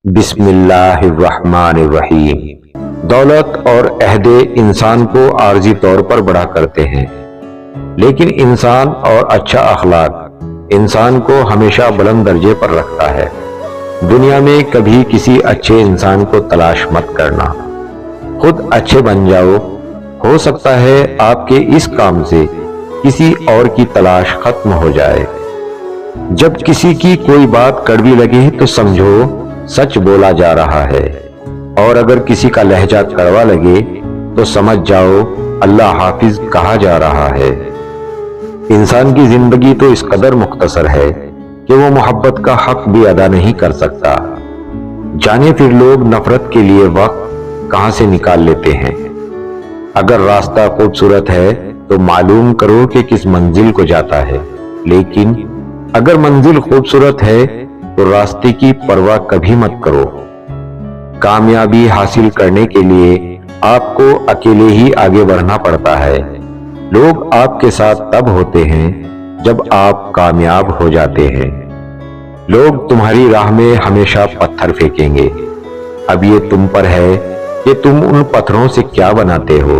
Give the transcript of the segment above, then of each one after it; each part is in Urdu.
بسم اللہ الرحمن الرحیم۔ دولت اور عہدے انسان کو عارضی طور پر بڑا کرتے ہیں، لیکن انسان اور اچھا اخلاق انسان کو ہمیشہ بلند درجے پر رکھتا ہے۔ دنیا میں کبھی کسی اچھے انسان کو تلاش مت کرنا، خود اچھے بن جاؤ۔ ہو سکتا ہے آپ کے اس کام سے کسی اور کی تلاش ختم ہو جائے۔ جب کسی کی کوئی بات کڑوی لگے تو سمجھو سچ بولا جا رہا ہے، اور اگر کسی کا لہجہ کڑوا لگے تو سمجھ جاؤ اللہ حافظ کہا جا رہا ہے۔ انسان کی زندگی تو اس قدر مختصر ہے کہ وہ محبت کا حق بھی ادا نہیں کر سکتا۔ جانے پھر لوگ نفرت کے لیے وقت کہاں سے نکال لیتے ہیں۔ اگر راستہ خوبصورت ہے تو معلوم کرو کہ کس منزل کو جاتا ہے، لیکن اگر منزل خوبصورت ہے تو راستے کی پرواہ کبھی مت کرو۔ کامیابی حاصل کرنے کے لیے آپ کو اکیلے ہی آگے بڑھنا پڑتا ہے۔ لوگ آپ کے ساتھ تب ہوتے ہیں جب آپ کامیاب ہو جاتے ہیں۔ لوگ تمہاری راہ میں ہمیشہ پتھر پھینکیں گے، اب یہ تم پر ہے کہ تم ان پتھروں سے کیا بناتے ہو،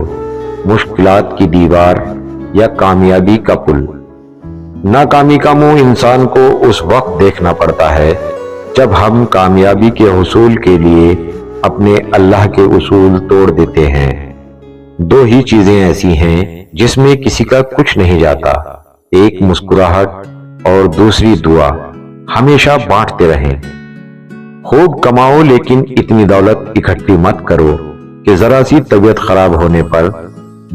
مشکلات کی دیوار یا کامیابی کا پل۔ ناکامی کا منہ انسان کو اس وقت دیکھنا پڑتا ہے جب ہم کامیابی کے حصول کے لیے اپنے اللہ کے اصول توڑ دیتے ہیں۔ دو ہی چیزیں ایسی ہیں جس میں کسی کا کچھ نہیں جاتا، ایک مسکراہٹ اور دوسری دعا۔ ہمیشہ بانٹتے رہیں۔ خوب کماؤ لیکن اتنی دولت اکٹھی مت کرو کہ ذرا سی طبیعت خراب ہونے پر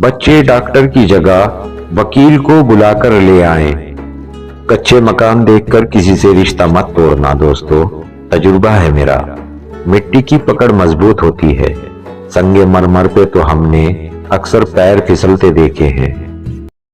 بچے ڈاکٹر کی جگہ وکیل کو بلا کر لے آئیں۔ کچے مکان دیکھ کر کسی سے رشتہ مت توڑنا دوستو، تجربہ ہے میرا۔ مٹی کی پکڑ مضبوط ہوتی ہے، سنگ مرمر پہ تو ہم نے اکثر پیر پھسلتے دیکھے ہیں۔